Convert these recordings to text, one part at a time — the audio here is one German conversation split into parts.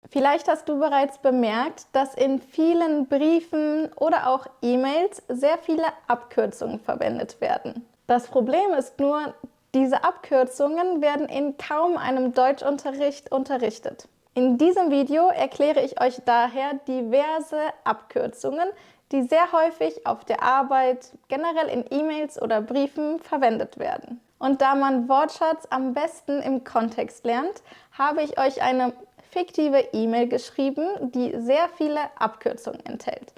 Vielleicht hast du bereits bemerkt, dass in vielen Briefen oder auch E-Mails sehr viele Abkürzungen verwendet werden. Das Problem ist nur, diese Abkürzungen werden in kaum einem Deutschunterricht unterrichtet. In diesem Video erkläre ich euch daher diverse Abkürzungen, die sehr häufig auf der Arbeit, generell in E-Mails oder Briefen verwendet werden. Und da man Wortschatz am besten im Kontext lernt, habe ich euch eine fiktive E-Mail geschrieben, die sehr viele Abkürzungen enthält.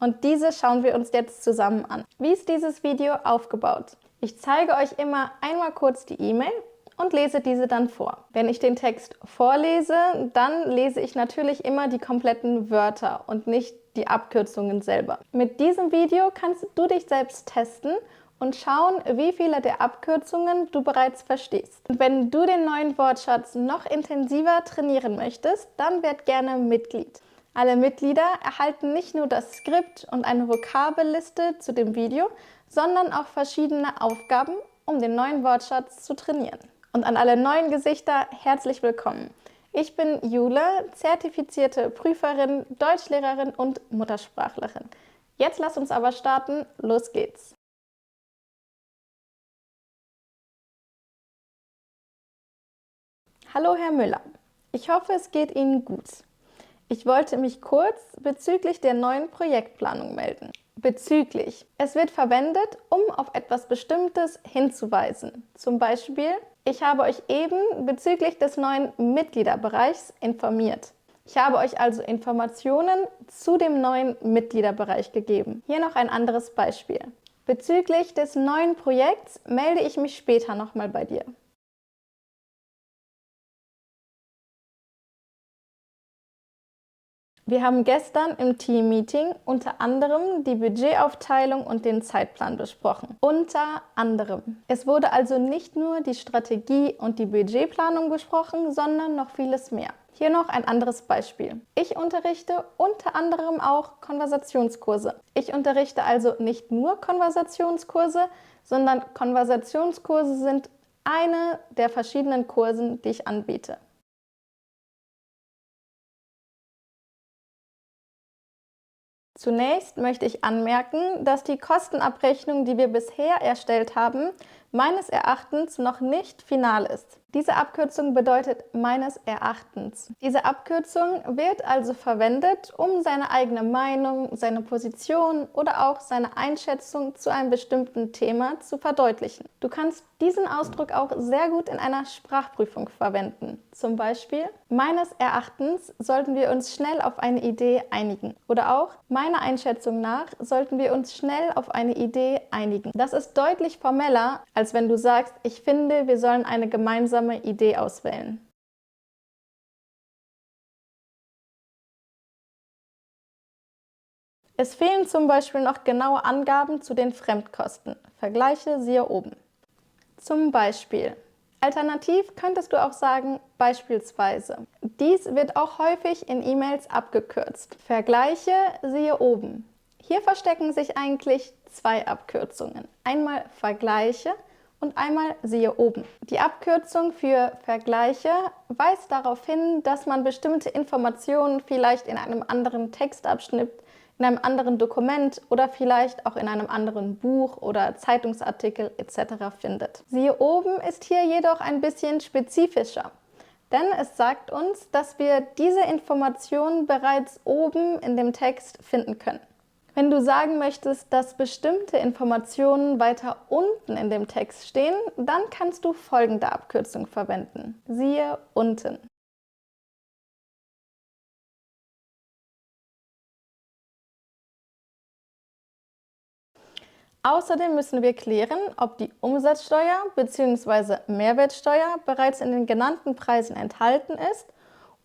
Und diese schauen wir uns jetzt zusammen an. Wie ist dieses Video aufgebaut? Ich zeige euch immer einmal kurz die E-Mail und lese diese dann vor. Wenn ich den Text vorlese, dann lese ich natürlich immer die kompletten Wörter und nicht die Abkürzungen selber. Mit diesem Video kannst du dich selbst testen und schauen, wie viele der Abkürzungen du bereits verstehst. Und wenn du den neuen Wortschatz noch intensiver trainieren möchtest, dann werd gerne Mitglied. Alle Mitglieder erhalten nicht nur das Skript und eine Vokabelliste zu dem Video, sondern auch verschiedene Aufgaben, um den neuen Wortschatz zu trainieren. Und an alle neuen Gesichter herzlich willkommen. Ich bin Jule, zertifizierte Prüferin, Deutschlehrerin und Muttersprachlerin. Jetzt lass uns aber starten, los geht's! Hallo Herr Müller, ich hoffe, es geht Ihnen gut. Ich wollte mich kurz bezüglich der neuen Projektplanung melden. Bezüglich. Es wird verwendet, um auf etwas Bestimmtes hinzuweisen. Zum Beispiel, ich habe euch eben bezüglich des neuen Mitgliederbereichs informiert. Ich habe euch also Informationen zu dem neuen Mitgliederbereich gegeben. Hier noch ein anderes Beispiel. Bezüglich des neuen Projekts melde ich mich später nochmal bei dir. Wir haben gestern im Team-Meeting unter anderem die Budgetaufteilung und den Zeitplan besprochen. Unter anderem. Es wurde also nicht nur die Strategie und die Budgetplanung besprochen, sondern noch vieles mehr. Hier noch ein anderes Beispiel. Ich unterrichte unter anderem auch Konversationskurse. Ich unterrichte also nicht nur Konversationskurse, sondern Konversationskurse sind eine der verschiedenen Kursen, die ich anbiete. Zunächst möchte ich anmerken, dass die Kostenabrechnung, die wir bisher erstellt haben, meines Erachtens noch nicht final ist. Diese Abkürzung bedeutet meines Erachtens. Diese Abkürzung wird also verwendet, um seine eigene Meinung, seine Position oder auch seine Einschätzung zu einem bestimmten Thema zu verdeutlichen. Du kannst diesen Ausdruck auch sehr gut in einer Sprachprüfung verwenden. Zum Beispiel, meines Erachtens sollten wir uns schnell auf eine Idee einigen. Oder auch, meiner Einschätzung nach sollten wir uns schnell auf eine Idee einigen. Das ist deutlich formeller, als wenn du sagst, ich finde, wir sollen eine gemeinsame Idee auswählen. Es fehlen zum Beispiel noch genaue Angaben zu den Fremdkosten. Vergleiche siehe oben. Zum Beispiel. Alternativ könntest du auch sagen, beispielsweise. Dies wird auch häufig in E-Mails abgekürzt. Vergleiche siehe oben. Hier verstecken sich eigentlich zwei Abkürzungen. Einmal Vergleiche und einmal siehe oben. Die Abkürzung für Vergleiche weist darauf hin, dass man bestimmte Informationen vielleicht in einem anderen Textabschnitt, in einem anderen Dokument oder vielleicht auch in einem anderen Buch oder Zeitungsartikel etc. findet. Siehe oben ist hier jedoch ein bisschen spezifischer, denn es sagt uns, dass wir diese Informationen bereits oben in dem Text finden können. Wenn du sagen möchtest, dass bestimmte Informationen weiter unten in dem Text stehen, dann kannst du folgende Abkürzung verwenden. Siehe unten. Außerdem müssen wir klären, ob die Umsatzsteuer bzw. Mehrwertsteuer bereits in den genannten Preisen enthalten ist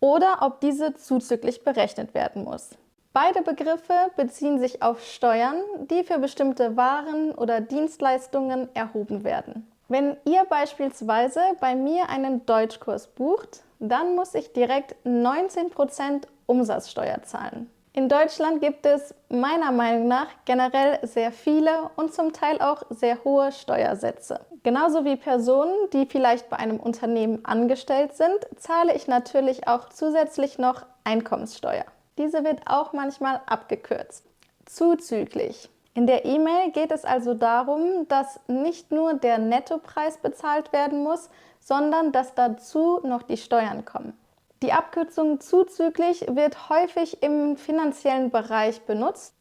oder ob diese zuzüglich berechnet werden muss. Beide Begriffe beziehen sich auf Steuern, die für bestimmte Waren oder Dienstleistungen erhoben werden. Wenn ihr beispielsweise bei mir einen Deutschkurs bucht, dann muss ich direkt 19% Umsatzsteuer zahlen. In Deutschland gibt es meiner Meinung nach generell sehr viele und zum Teil auch sehr hohe Steuersätze. Genauso wie Personen, die vielleicht bei einem Unternehmen angestellt sind, zahle ich natürlich auch zusätzlich noch Einkommenssteuer. Diese wird auch manchmal abgekürzt. Zuzüglich. In der E-Mail geht es also darum, dass nicht nur der Nettopreis bezahlt werden muss, sondern dass dazu noch die Steuern kommen. Die Abkürzung zuzüglich wird häufig im finanziellen Bereich benutzt,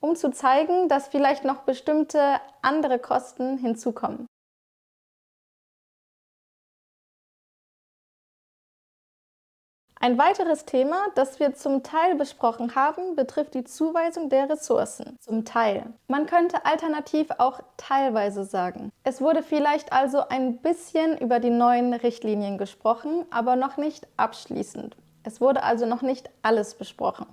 um zu zeigen, dass vielleicht noch bestimmte andere Kosten hinzukommen. Ein weiteres Thema, das wir zum Teil besprochen haben, betrifft die Zuweisung der Ressourcen. Zum Teil. Man könnte alternativ auch teilweise sagen. Es wurde vielleicht also ein bisschen über die neuen Richtlinien gesprochen, aber noch nicht abschließend. Es wurde also noch nicht alles besprochen.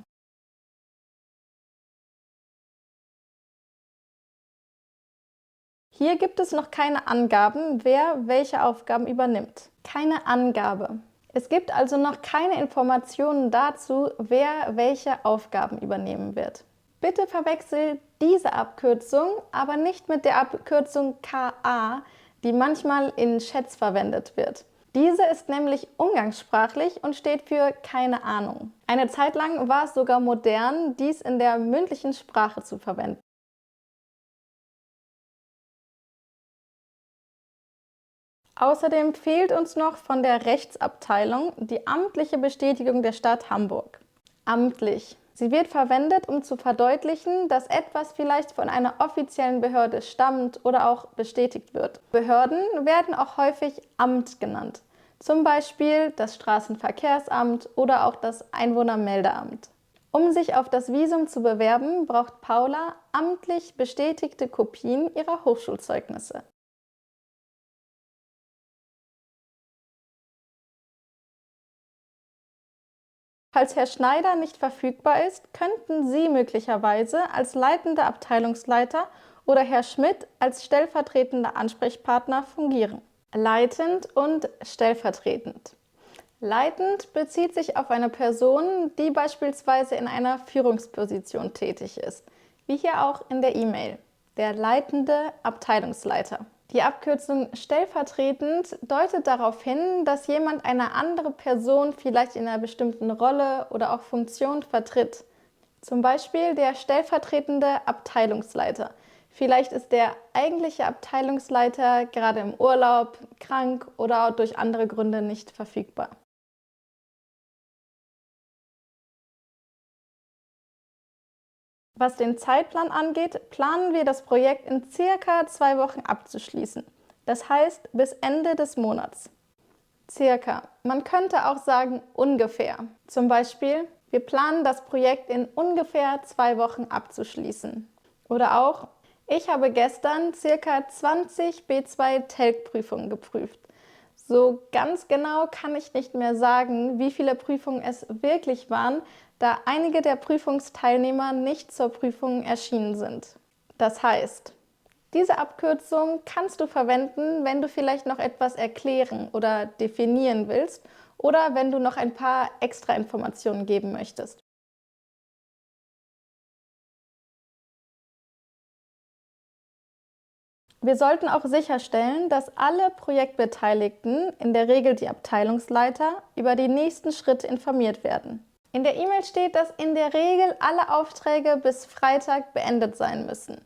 Hier gibt es noch keine Angaben, wer welche Aufgaben übernimmt. Keine Angabe. Es gibt also noch keine Informationen dazu, wer welche Aufgaben übernehmen wird. Bitte verwechsel diese Abkürzung aber nicht mit der Abkürzung KA, die manchmal in Chats verwendet wird. Diese ist nämlich umgangssprachlich und steht für keine Ahnung. Eine Zeit lang war es sogar modern, dies in der mündlichen Sprache zu verwenden. Außerdem fehlt uns noch von der Rechtsabteilung die amtliche Bestätigung der Stadt Hamburg. Amtlich. Sie wird verwendet, um zu verdeutlichen, dass etwas vielleicht von einer offiziellen Behörde stammt oder auch bestätigt wird. Behörden werden auch häufig Amt genannt, zum Beispiel das Straßenverkehrsamt oder auch das Einwohnermeldeamt. Um sich auf das Visum zu bewerben, braucht Paula amtlich bestätigte Kopien ihrer Hochschulzeugnisse. Falls Herr Schneider nicht verfügbar ist, könnten Sie möglicherweise als leitender Abteilungsleiter oder Herr Schmidt als stellvertretender Ansprechpartner fungieren. Leitend und stellvertretend. Leitend bezieht sich auf eine Person, die beispielsweise in einer Führungsposition tätig ist, wie hier auch in der E-Mail, der leitende Abteilungsleiter. Die Abkürzung stellvertretend deutet darauf hin, dass jemand eine andere Person vielleicht in einer bestimmten Rolle oder auch Funktion vertritt. Zum Beispiel der stellvertretende Abteilungsleiter. Vielleicht ist der eigentliche Abteilungsleiter gerade im Urlaub, krank oder durch andere Gründe nicht verfügbar. Was den Zeitplan angeht, planen wir das Projekt in circa 2 Wochen abzuschließen. Das heißt bis Ende des Monats. Circa. Man könnte auch sagen ungefähr. Zum Beispiel, wir planen das Projekt in ungefähr 2 Wochen abzuschließen. Oder auch, ich habe gestern circa 20 B2-Telg-Prüfungen geprüft. So ganz genau kann ich nicht mehr sagen, wie viele Prüfungen es wirklich waren, da einige der Prüfungsteilnehmer nicht zur Prüfung erschienen sind. Das heißt, diese Abkürzung kannst du verwenden, wenn du vielleicht noch etwas erklären oder definieren willst oder wenn du noch ein paar extra Informationen geben möchtest. Wir sollten auch sicherstellen, dass alle Projektbeteiligten, in der Regel die Abteilungsleiter, über die nächsten Schritte informiert werden. In der E-Mail steht, dass in der Regel alle Aufträge bis Freitag beendet sein müssen.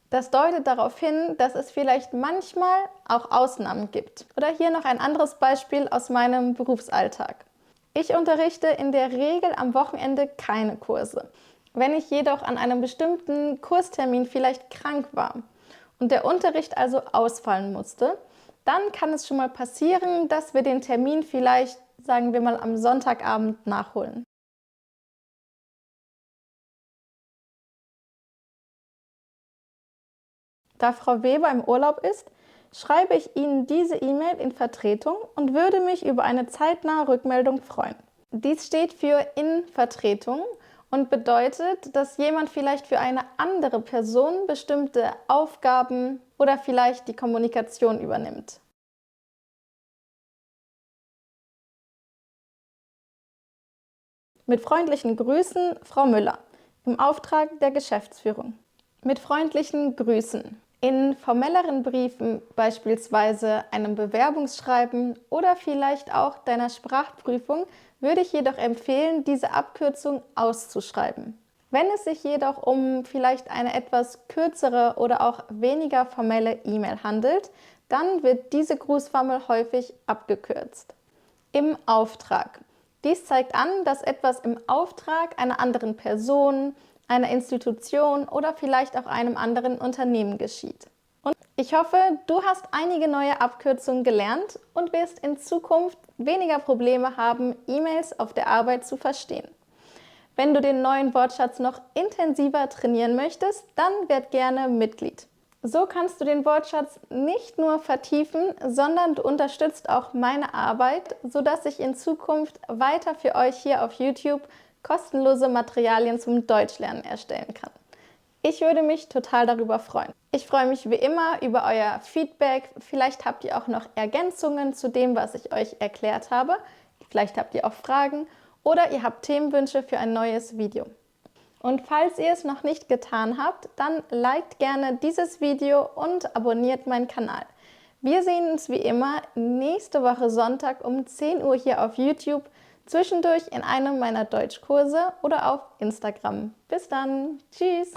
Das deutet darauf hin, dass es vielleicht manchmal auch Ausnahmen gibt. Oder hier noch ein anderes Beispiel aus meinem Berufsalltag. Ich unterrichte in der Regel am Wochenende keine Kurse. Wenn ich jedoch an einem bestimmten Kurstermin vielleicht krank war und der Unterricht also ausfallen musste, dann kann es schon mal passieren, dass wir den Termin vielleicht, sagen wir mal, am Sonntagabend nachholen. Da Frau Weber im Urlaub ist, schreibe ich Ihnen diese E-Mail in Vertretung und würde mich über eine zeitnahe Rückmeldung freuen. Dies steht für in Vertretung und bedeutet, dass jemand vielleicht für eine andere Person bestimmte Aufgaben oder vielleicht die Kommunikation übernimmt. Mit freundlichen Grüßen, Frau Müller. Im Auftrag der Geschäftsführung. Mit freundlichen Grüßen. In formelleren Briefen, beispielsweise einem Bewerbungsschreiben oder vielleicht auch deiner Sprachprüfung, würde ich jedoch empfehlen, diese Abkürzung auszuschreiben. Wenn es sich jedoch um vielleicht eine etwas kürzere oder auch weniger formelle E-Mail handelt, dann wird diese Grußformel häufig abgekürzt. Im Auftrag. Dies zeigt an, dass etwas im Auftrag einer anderen Person, einer Institution oder vielleicht auch einem anderen Unternehmen geschieht. Und ich hoffe, du hast einige neue Abkürzungen gelernt und wirst in Zukunft weniger Probleme haben, E-Mails auf der Arbeit zu verstehen. Wenn du den neuen Wortschatz noch intensiver trainieren möchtest, dann werd gerne Mitglied. So kannst du den Wortschatz nicht nur vertiefen, sondern du unterstützt auch meine Arbeit, sodass ich in Zukunft weiter für euch hier auf YouTube kostenlose Materialien zum Deutschlernen erstellen kann. Ich würde mich total darüber freuen. Ich freue mich wie immer über euer Feedback. Vielleicht habt ihr auch noch Ergänzungen zu dem, was ich euch erklärt habe. Vielleicht habt ihr auch Fragen oder ihr habt Themenwünsche für ein neues Video. Und falls ihr es noch nicht getan habt, dann liked gerne dieses Video und abonniert meinen Kanal. Wir sehen uns wie immer nächste Woche Sonntag um 10 Uhr hier auf YouTube, zwischendurch in einem meiner Deutschkurse oder auf Instagram. Bis dann. Tschüss.